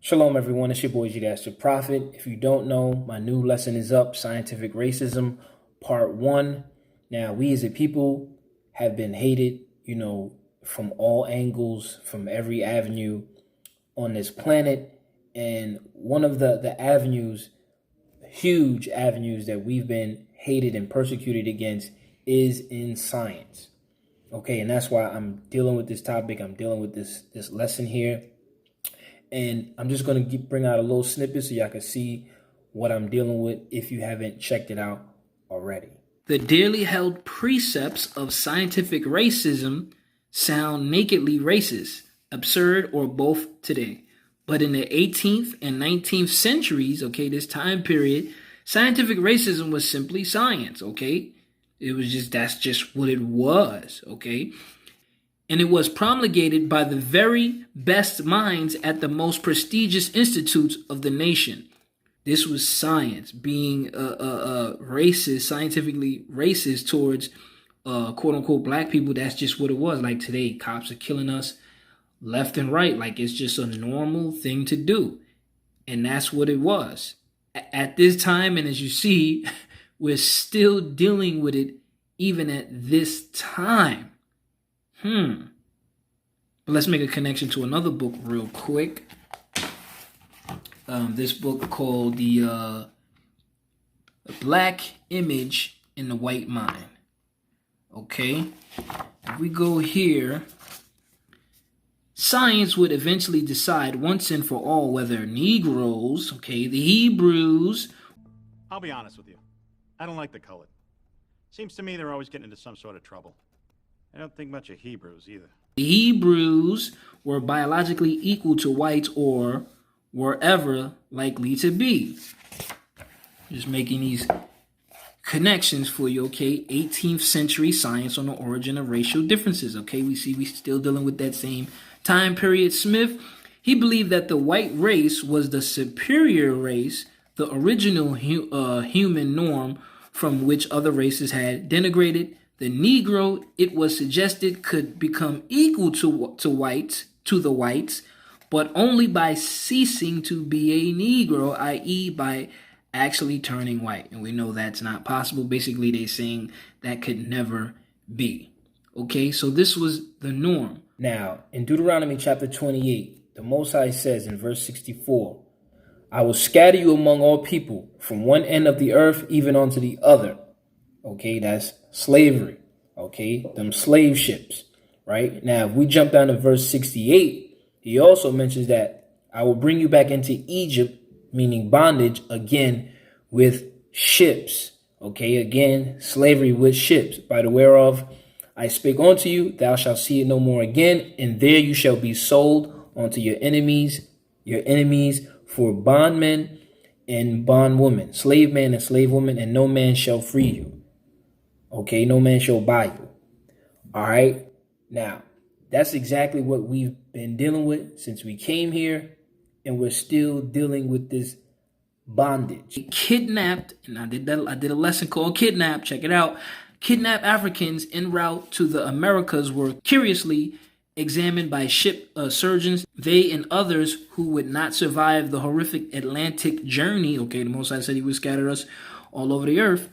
Shalom, everyone. It's your boy, PayGdashtheprophet. If you don't know, my new lesson is up, Scientific Racism, Part 1. Now, we as a people have been hated, from all angles, from every avenue on this planet. And one of the avenues, huge avenues that we've been hated and persecuted against is in science. Okay, and that's why I'm dealing with this topic. I'm dealing with this lesson here. And I'm just going to bring out a little snippet so y'all can see what I'm dealing with if you haven't checked it out already. The dearly held precepts of scientific racism sound nakedly racist, absurd, or both today. But in the 18th and 19th centuries, this time period, scientific racism was simply science, that's just what it was, And it was promulgated by the very best minds at the most prestigious institutes of the nation. This was science being racist, scientifically racist towards quote unquote black people. That's just what it was. Like today, cops are killing us left and right. Like it's just a normal thing to do. And that's what it was. At this time, and as you see, we're still dealing with it even at this time. But let's make a connection to another book real quick. This book called The Black Image in the White Mind. If we go here, science would eventually decide once and for all whether Negroes, the Hebrews... I'll be honest with you. I don't like the colored. Seems to me they're always getting into some sort of trouble. I don't think much of Hebrews either. The Hebrews were biologically equal to whites or were ever likely to be. Just making these connections for you, 18th century science on the origin of racial differences, we still dealing with that same time period. Smith, he believed that the white race was the superior race, the original human norm from which other races had denigrated. The Negro, it was suggested, could become equal to the whites, but only by ceasing to be a Negro, i.e. by actually turning white. And we know that's not possible. Basically, they're saying that could never be. So this was the norm. Now, in Deuteronomy chapter 28, the Most High says in verse 64, I will scatter you among all people from one end of the earth even unto the other. That's slavery. Them slave ships. Right? Now, if we jump down to verse 68, he also mentions that I will bring you back into Egypt, meaning bondage, again with ships. Again, slavery with ships. By the whereof I spake unto you, thou shalt see it no more again, and there you shall be sold unto your enemies for bondmen and bondwomen, slave man and slave woman, and no man shall free you. No man shall buy you. All right. Now, that's exactly what we've been dealing with since we came here, and we're still dealing with this bondage. Kidnapped, and I did a lesson called Kidnap. Check it out. Kidnapped Africans en route to the Americas were curiously examined by ship surgeons. They and others who would not survive the horrific Atlantic journey, the Most High said he would scatter us all over the earth,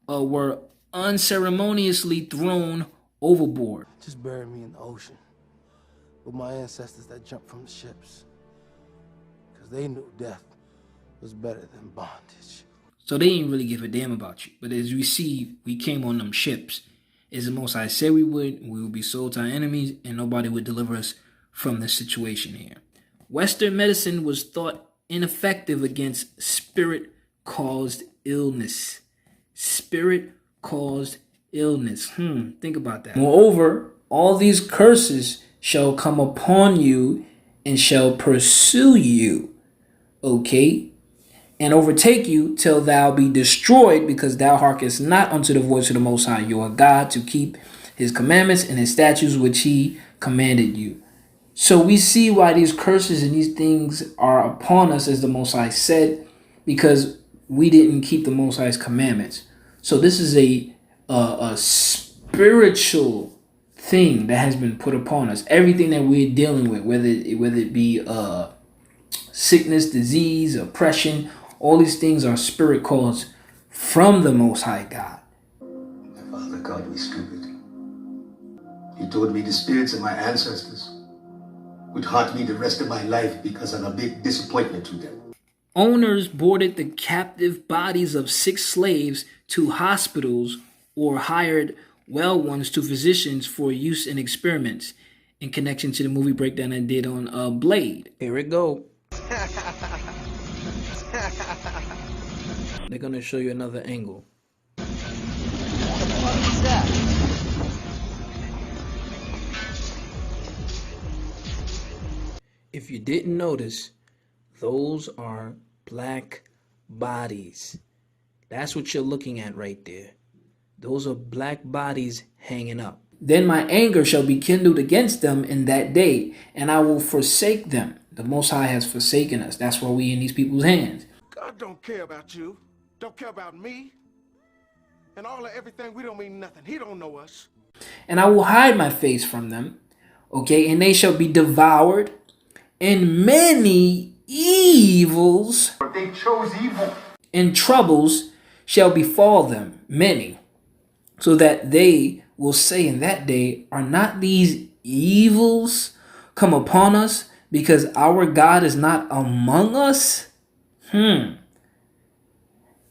were unceremoniously thrown overboard. Just bury me in the ocean with my ancestors that jumped from the ships, because they knew death was better than bondage. So they didn't really give a damn about you. But as we see, we came on them ships. As the Most High said we would be sold to our enemies, and nobody would deliver us from this situation here. Western medicine was thought ineffective against spirit-caused illness. Spirit-caused illness. Think about that. Moreover, all these curses shall come upon you and shall pursue you. And overtake you till thou be destroyed, because thou hearkenest not unto the voice of the Most High your God, to keep his commandments and his statutes which he commanded you. So we see why these curses and these things are upon us, as the Most High said, because we didn't keep the Most High's commandments. So this is a spiritual thing that has been put upon us. Everything that we're dealing with, whether it be Sickness, disease, oppression, all these things are spirit calls from the Most High God. My father called me stupid. He told me the spirits of my ancestors would haunt me the rest of my life because I'm a big disappointment to them. Owners boarded the captive bodies of sick slaves to hospitals or hired well ones to physicians for use in experiments in connection to the movie breakdown I did on Blade. Here it go. They're going to show you another angle. What's that? If you didn't notice, those are black bodies. That's what you're looking at right there. Those are black bodies hanging up. Then my anger shall be kindled against them in that day, and I will forsake them. The Most High has forsaken us. That's why we in these people's hands. God don't care about you. Don't care about me. And all of everything, we don't mean nothing. He don't know us. And I will hide my face from them, okay? And they shall be devoured, and many evils, They chose evil. and troubles shall befall them, many, so that they will say in that day, are not these evils come upon us because our God is not among us? And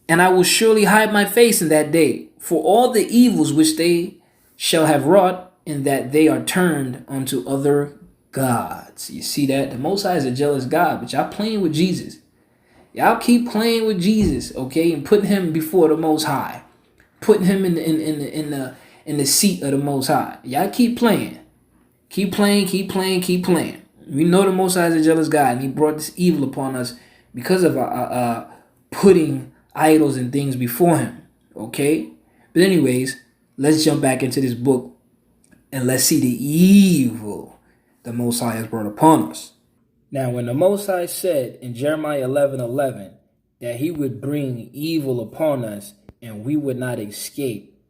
I will surely hide my face in that day for all the evils which they shall have wrought, in that they are turned unto other gods. You see that? The Most High is a jealous God, but y'all playing with Jesus. Y'all keep playing with Jesus, okay, and putting him before the Most High, putting him in the seat of the Most High. Y'all keep playing, keep playing. We know the Most High is a jealous God, and he brought this evil upon us because of putting idols and things before him, okay? But anyways, let's jump back into this book and let's see the evil the Most High has brought upon us. Now, when the Most High said in Jeremiah 11:11 that he would bring evil upon us and we would not escape,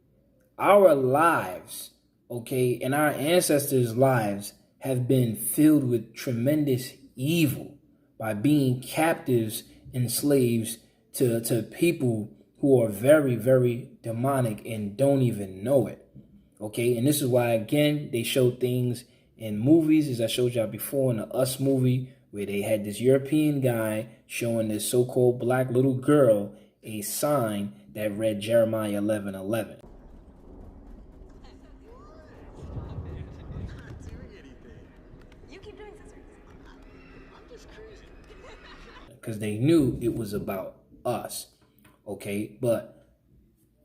our lives, okay, and our ancestors' lives have been filled with tremendous evil by being captives and slaves to people who are very, very demonic and don't even know it. Okay, and this is why, again, they show things in movies, as I showed y'all before in the Us movie, where they had this European guy showing this so-called black little girl a sign that read Jeremiah 11:11. Because they knew it was about us. Okay, but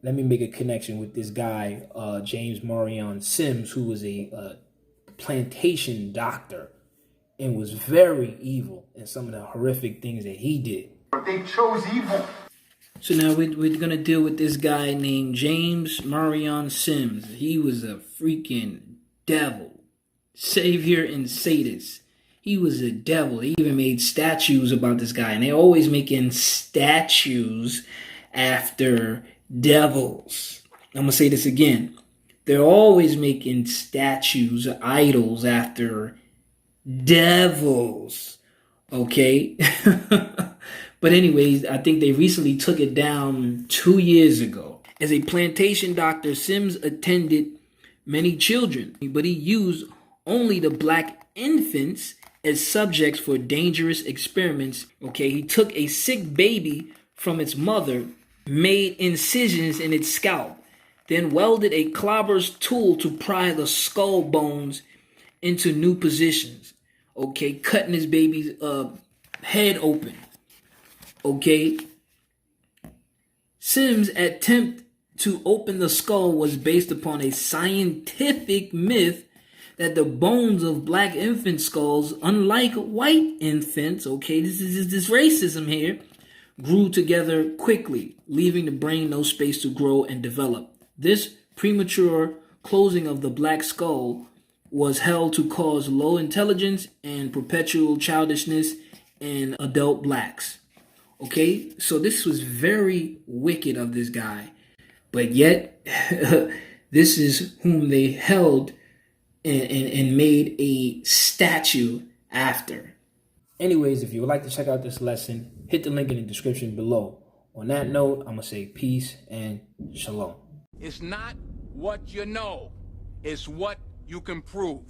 let me make a connection with this guy, James Marion Sims, who was a plantation doctor and was very evil in some of the horrific things that he did. They chose evil. So now we're going to deal with this guy named James Marion Sims. He was a freaking devil, savior and sadist. He was a devil. They even made statues about this guy, and they're always making statues after devils. I'm going to say this again. They're always making statues or idols after devils. Okay? But anyways, I think they recently took it down 2 years ago. As a plantation doctor, Sims attended many children, but he used only the black infants as subjects for dangerous experiments. Okay, he took a sick baby from its mother, made incisions in its scalp, then welded a clobber's tool to pry the skull bones into new positions. Okay, cutting his baby's head open. Okay, Sims' attempt to open the skull was based upon a scientific myth that the bones of black infant skulls, unlike white infants, okay, this is this racism here, grew together quickly, leaving the brain no space to grow and develop. This premature closing of the black skull was held to cause low intelligence and perpetual childishness in adult blacks. Okay, so this was very wicked of this guy, but yet this is whom they held and made a statue after. Anyways, if you would like to check out this lesson, hit the link in the description below. On that note, I'm going to say peace and shalom. It's not what you know, it's what you can prove.